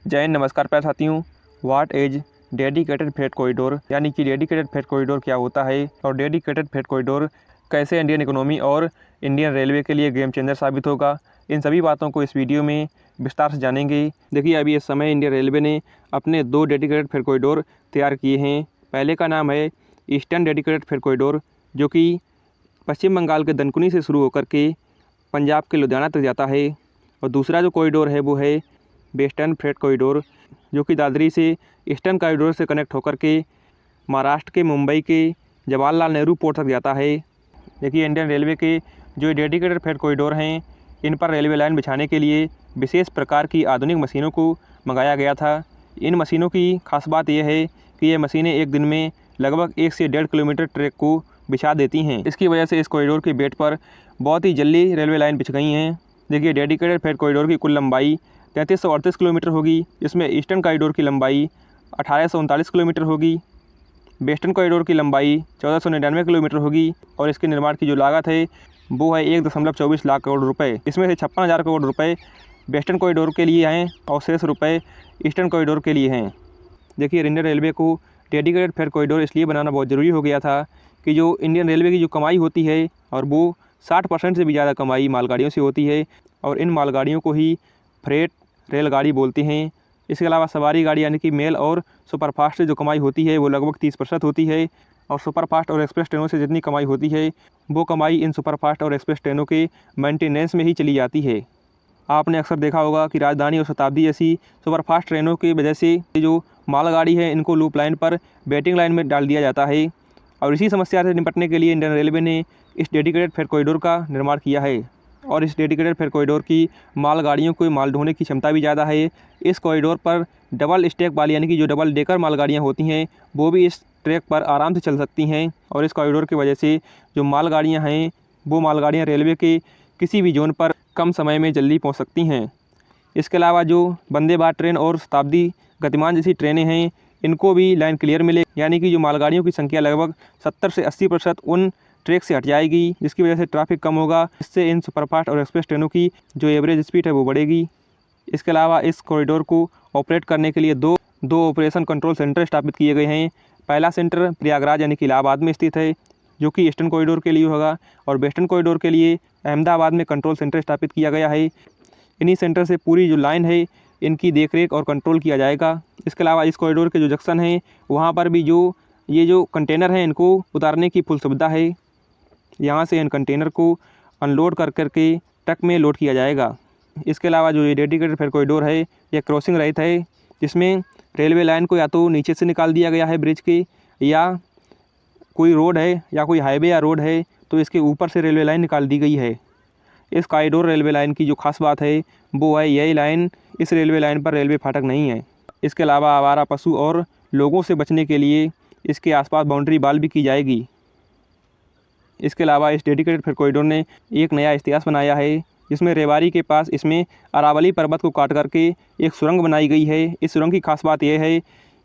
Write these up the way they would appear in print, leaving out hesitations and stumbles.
जय हिंद, नमस्कार प्यारे साथियों। What is dedicated freight corridor, यानी कि डेडिकेटेड फ्रेट कॉरिडोर क्या होता है और डेडिकेटेड फ्रेट कॉरिडोर कैसे इंडियन इकोनॉमी और इंडियन रेलवे के लिए गेम चेंजर साबित होगा, इन सभी बातों को इस वीडियो में विस्तार से जानेंगे। देखिए, अभी इस समय इंडियन रेलवे ने अपने 2 डेडिकेटेड फ्रेट कॉरिडोर तैयार किए हैं। पहले का नाम है ईस्टर्न डेडिकेटेड फ्रेट कॉरिडोर, जो कि पश्चिम बंगाल के दनकुनी से शुरू होकर के पंजाब के लुधियाना तक जाता है। और दूसरा जो कॉरिडोर है वो है वेस्टर्न फ्रेट कॉरिडोर, जो कि दादरी से ईस्टर्न कॉरिडोर से कनेक्ट होकर के महाराष्ट्र के मुंबई के जवाहरलाल नेहरू पोर्ट तक जाता है। देखिए, इंडियन रेलवे के जो डेडिकेटेड फ्रेट कॉरिडोर हैं, इन पर रेलवे लाइन बिछाने के लिए विशेष प्रकार की आधुनिक मशीनों को मंगाया गया था। इन मशीनों की खास बात यह है कि ये मशीनें एक दिन में लगभग 1 से 1.5 किलोमीटर ट्रैक को बिछा देती हैं। इसकी वजह से इस कॉरिडोर के बेड पर बहुत ही जल्दी रेलवे लाइन बिछ गई हैं। देखिए, डेडिकेटेड फ्रेट कॉरिडोर की कुल लंबाई 3338 किलोमीटर होगी। इसमें ईस्टर्न कॉरिडोर की लंबाई 1839 किलोमीटर होगी, वेस्टर्न कॉरिडोर की लंबाई 1499 किलोमीटर होगी और इसके निर्माण की जो लागत है वो है 1.24 लाख करोड़ रुपए। इसमें से 56,000 करोड़ रुपए वेस्टर्न कॉरिडोर के लिए हैं और शेष रुपए ईस्टर्न कॉरिडोर के लिए हैं। देखिए, इंडियन रेलवे को डेडिकेटेड फ्रेट कॉरिडोर इसलिए बनाना बहुत ज़रूरी हो गया था कि जो इंडियन रेलवे की जो कमाई होती है और वो 60% से भी ज़्यादा कमाई मालगाड़ियों से होती है और इन मालगाड़ियों को ही फ्रेट रेलगाड़ी बोलते हैं। इसके अलावा सवारी गाड़ी यानी कि मेल और सुपरफास्ट से जो कमाई होती है वो लगभग 30% होती है और सुपरफास्ट और एक्सप्रेस ट्रेनों से जितनी कमाई होती है वो कमाई इन सुपरफास्ट और एक्सप्रेस ट्रेनों के मेंटेनेंस में ही चली जाती है। आपने अक्सर देखा होगा कि राजधानी और शताब्दी जैसी सुपरफास्ट ट्रेनों की वजह से जो मालगाड़ी है इनको लूप लाइन पर वेटिंग लाइन में डाल दिया जाता है और इसी समस्या से निपटने के लिए इंडियन रेलवे ने इस डेडिकेटेड फ्रेट कॉरिडोर का निर्माण किया है। और इस डेडिकेटेड फ्रेट कॉरिडोर की मालगाड़ियों को माल ढोने की क्षमता भी ज़्यादा है। इस कॉरिडोर पर डबल स्टैक वाली यानी कि जो डबल डेकर मालगाड़ियाँ होती हैं वो भी इस ट्रैक पर आराम से चल सकती हैं और इस कॉरिडोर की वजह से जो मालगाड़ियाँ हैं वो मालगाड़ियाँ रेलवे के किसी भी जोन पर कम समय में जल्दी पहुँच सकती हैं। इसके अलावा जो वंदे भारत ट्रेन और शताब्दी गतिमान जैसी ट्रेनें हैं इनको भी लाइन क्लियर मिले, यानी कि जो मालगाड़ियों की संख्या लगभग 70 से 80% उन ट्रैक से हट जाएगी, जिसकी वजह से ट्रैफिक कम होगा। इससे इन सुपरफास्ट और एक्सप्रेस ट्रेनों की जो एवरेज स्पीड है वो बढ़ेगी। इसके अलावा इस कॉरिडोर को ऑपरेट करने के लिए दो ऑपरेशन कंट्रोल सेंटर स्थापित किए गए हैं। पहला सेंटर प्रयागराज यानी कि इलाहाबाद में स्थित है, जो कि ईस्टर्न कॉरिडोर के लिए होगा और वेस्टर्न कॉरिडोर के लिए अहमदाबाद में कंट्रोल सेंटर स्थापित किया गया है। इन्हीं सेंटर से पूरी जो लाइन है इनकी देखरेख और कंट्रोल किया जाएगा। इसके अलावा इस कॉरिडोर के जो जंक्शन हैं वहाँ पर भी ये जो कंटेनर हैं इनको उतारने की फुल सुविधा है। यहाँ से इन कंटेनर को अनलोड कर करके ट्रक में लोड किया जाएगा। इसके अलावा जो ये डेडिकेटेड फ्रेट कॉरिडोर है ये क्रॉसिंग रहित है, जिसमें रेलवे लाइन को या तो नीचे से निकाल दिया गया है ब्रिज के, या कोई रोड है या कोई हाईवे या रोड है तो इसके ऊपर से रेलवे लाइन निकाल दी गई है। इस कॉरिडोर रेलवे लाइन की जो खास बात है वो है यही लाइन, इस रेलवे लाइन पर रेलवे फाटक नहीं है। इसके अलावा आवारा पशु और लोगों से बचने के लिए इसके आसपास बाउंड्री वाल भी की जाएगी। इसके अलावा इस डेडिकेटेड फ्रेट कॉरिडोर ने एक नया इतिहास बनाया है, जिसमें रेवाड़ी के पास इसमें अरावली पर्वत को काट करके एक सुरंग बनाई गई है। इस सुरंग की खास बात यह है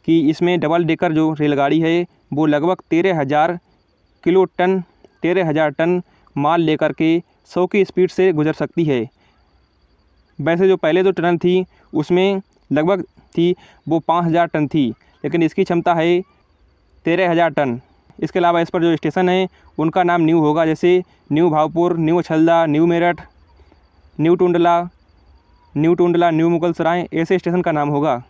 कि इसमें डबल डेकर जो रेलगाड़ी है वो लगभग 13,000 टन माल लेकर के 100 की स्पीड से गुजर सकती है। वैसे जो पहले जो टनल थी उसमें लगभग थी वो 5,000 टन थी, लेकिन इसकी क्षमता है 13,000 टन। इसके अलावा इस पर जो स्टेशन है उनका नाम न्यू होगा, जैसे new Bhavpur, new Chhalda, new Meerut, new Tundla, new Mughalsarai, ऐसे स्टेशन का नाम होगा।